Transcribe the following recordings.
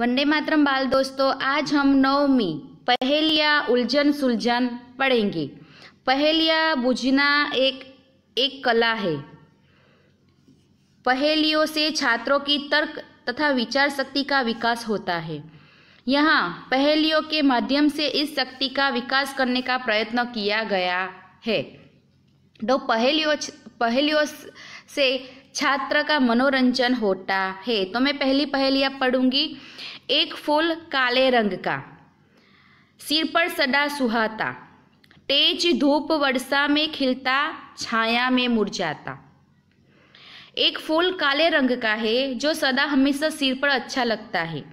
वंदे मातरम बाल दोस्तों, आज हम नवमी पहेलियाँ उलझन सुलझन पढ़ेंगे। पहेलियाँ बूझना एक कला है। पहेलियों से छात्रों की तर्क तथा विचार शक्ति का विकास होता है। यहाँ पहेलियों के माध्यम से इस शक्ति का विकास करने का प्रयत्न किया गया है। तो पहेलियों से छात्र का मनोरंजन होता है। तो मैं पहली पहेलियाँ पढ़ूंगी। एक फूल काले रंग का, सिर पर सदा सुहाता, तेज धूप वर्षा में खिलता, छाया में मुरझाता। एक फूल काले रंग का है जो सदा हमेशा सिर पर अच्छा लगता है।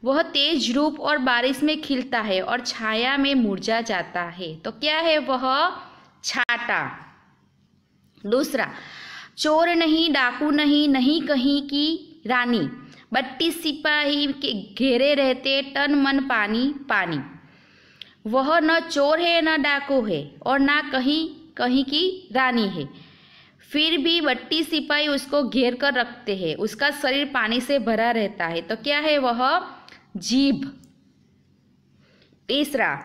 वह तेज धूप और बारिश में खिलता है और छाया में मुरझा जाता है। तो क्या है वह? छाता। दूसरा, चोर नहीं, डाकू नहीं, नहीं कहीं की रानी, 32 सिपाही के घेरे रहते, तन मन पानी पानी। वह न चोर है न डाकू है और ना कहीं की रानी है, फिर भी 32 सिपाही उसको घेर कर रखते हैं। उसका शरीर पानी से भरा रहता है। तो क्या है वह? जीभ। तीसरा,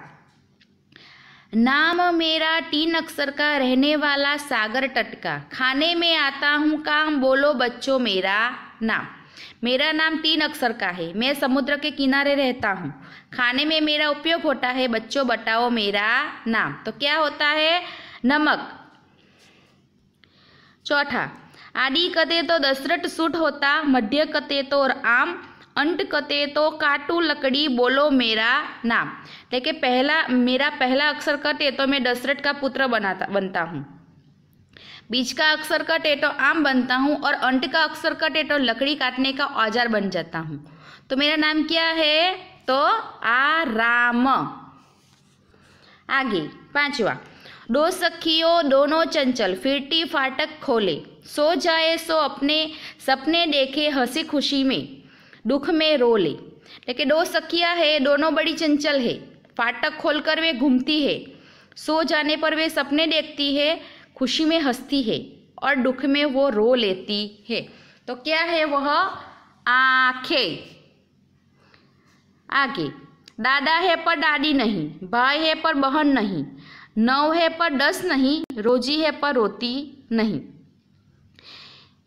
नाम मेरा 3 अक्षर का, रहने वाला सागर तट का, खाने में आता हूँ काम, बोलो बच्चों मेरा नाम। मेरा नाम 3 अक्षर का है, मैं समुद्र के किनारे रहता हूँ, खाने में मेरा उपयोग होता है, बच्चों बताओ मेरा नाम। तो क्या होता है? नमक। चौथा, आदि कते तो दशरथ सूट होता, मध्य कते तो आम, अंत कते तो काटू लकड़ी, बोलो मेरा नाम। लेकिन मेरा पहला अक्षर कटे तो मैं दशरथ का पुत्र बनता हूँ, बीच का अक्षर कटे तो आम बनता हूँ और अंत का अक्षर कटे तो लकड़ी काटने का औजार बन जाता हूँ। तो मेरा नाम क्या है? तो आराम। आगे पांचवा, 2 सखियों दोनों चंचल, फिरती फाटक खोले, सो जाए सो अपने सपने देखे, हंसी खुशी में दुख में रो ले। लेकिन 2 सखियां है, दोनों बड़ी चंचल है, फाटक खोलकर वे घूमती है, सो जाने पर वे सपने देखती है, खुशी में हंसती है और दुख में वो रो लेती है। तो क्या है वह? आंखें। आगे, दादा है पर दादी नहीं, भाई है पर बहन नहीं, 9 है पर 10 नहीं, रोजी है पर रोती नहीं।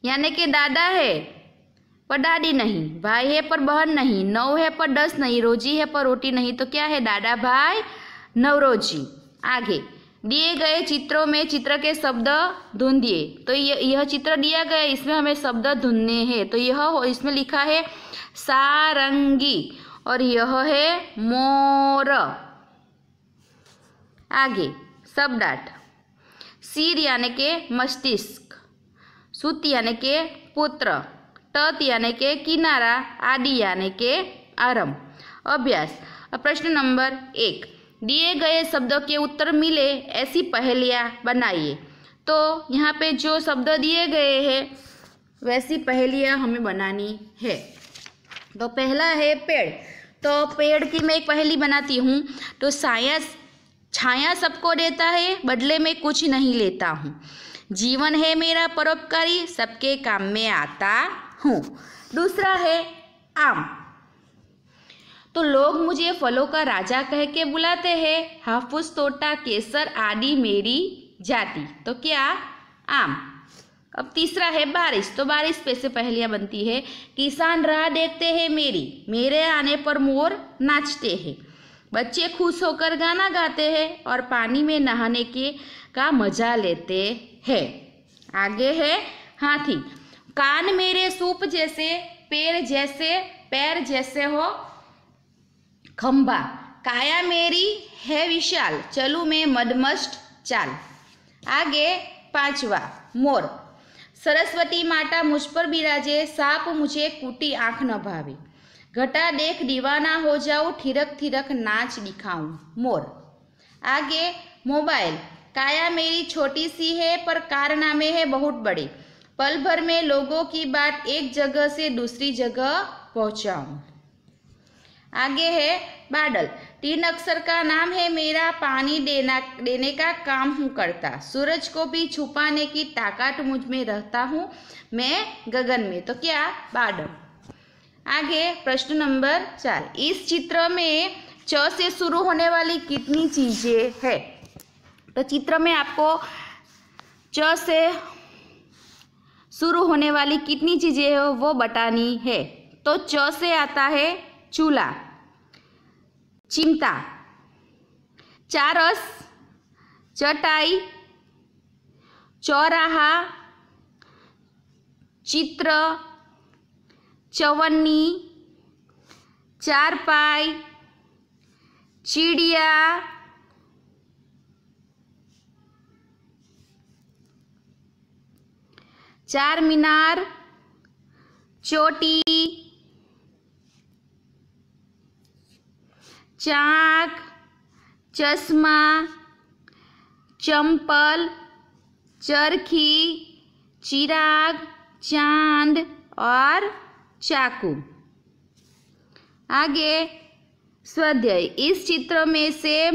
यानी कि दादा है पर दादी नहीं, भाई है पर बहन नहीं, 9 है पर 10 नहीं, रोजी है पर रोटी नहीं। तो क्या है? दादा भाई नवरोजी। आगे, दिए गए चित्रों में चित्र के शब्द ढूंढिए। तो यह चित्र दिया गया, इसमें हमें शब्द ढूंढने हैं। तो यह इसमें लिखा है सारंगी और यह है मोर। आगे शब्दार्थ, सिर यानी के मस्तिष्क, सूत यानी के पुत्र, तट यानी के किनारा, आदि यानी के आरंभ। अभ्यास, प्रश्न नंबर 1, दिए गए शब्दों के उत्तर मिले ऐसी पहेलियाँ बनाइए। तो यहाँ पे जो शब्द दिए गए हैं वैसी पहेलियाँ हमें बनानी है। तो पहला है पेड़। तो पेड़ की मैं एक पहेली बनाती हूँ। तो छाया सबको देता है, बदले में कुछ नहीं लेता हूँ, जीवन है मेरा परोपकारी, सबके काम में आता हूँ। दूसरा है आम। तो लोग मुझे फलों का राजा कह के बुलाते हैं, हाफूस, तोता, केसर आदि मेरी जाति। तो क्या? आम। अब तीसरा है बारिश। तो बारिश पे से पहेलियाँ बनती है। किसान राह देखते हैं मेरे आने पर मोर नाचते हैं, बच्चे खुश होकर गाना गाते हैं और पानी में नहाने का मजा लेते हैं। आगे है हाथी। कान मेरे सूप जैसे, पैर जैसे हो खंबा, काया मेरी है विशाल, चलूं मैं मदमस्त चाल। आगे पांचवा मोर। सरस्वती माता मुझ पर बिराजे, साप मुझे कूटी आंख न भावे, घटा देख दीवाना हो जाऊं, थिरक थिरक नाच दिखाऊं, मोर। आगे मोबाइल। काया मेरी छोटी सी है पर कारनामे है बहुत बड़े, पल भर में लोगों की बात एक जगह से दूसरी जगह पहुंचाऊं। आगे है बादल। 3 अक्षर का नाम है मेरा, पानी देने का काम हूँ करता, सूरज को भी छुपाने की ताकत मुझ में रहता हूँ, मैं गगन में। तो क्या? बादल। आगे प्रश्न नंबर 4, इस चित्र में च से शुरू होने वाली कितनी चीजें है? तो चित्र में आपको च से शुरू होने वाली कितनी चीजें है वो बतानी है। तो च से आता है चूल्हा, चिमटा, चारस, चटाई, चौराहा, चित्र, चवन्नी, चारपाई, चिड़िया, चार मीनार, चोटी, चाक, चश्मा, चंपल, चरखी, चिराग, चांद और चाकू। आगे स्वाध्याय, इस चित्र में से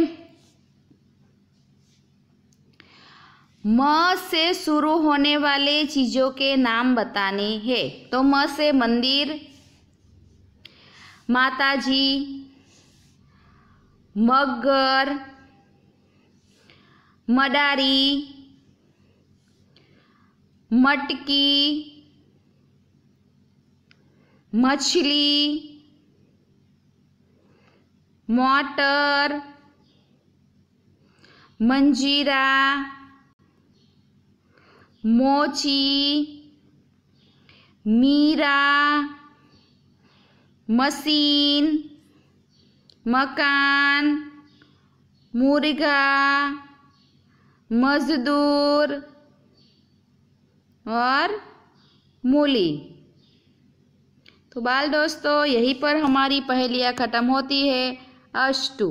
म से शुरू होने वाले चीजों के नाम बताने हैं। तो म से मंदिर, माताजी, मगर, मडारी, मटकी, मछली, मोटर, मंजीरा, मोची, मीरा, मशीन, मकान, मुर्गा, मजदूर और मूली। तो बाल दोस्तों, यहीं पर हमारी पहेलियाँ खत्म होती है। अस्तु।